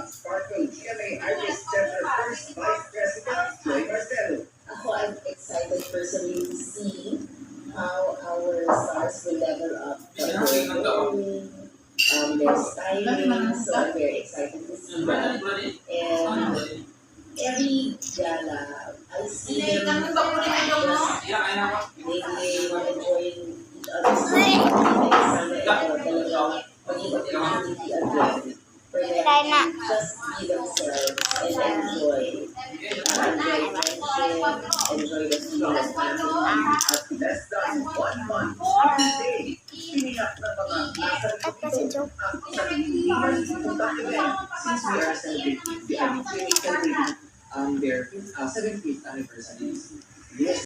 Sparkle GMA Artist Center First Vice President Joy Marcelo. Ako, I'm excited personally to see how our stars will level up their styling. So I'm very excited to see that. And every gala, I see them just mingling or enjoying each other's company. Sana ito talagang maging opportunity again for them to just be themselves and enjoy friendship, enjoy the feeling of family. At less than 1 month from today, piniyak ng mga nasa dito ang isang hindi malimutan event since we are celebrating the Army Training celebrating their 75th anniversary. Yes.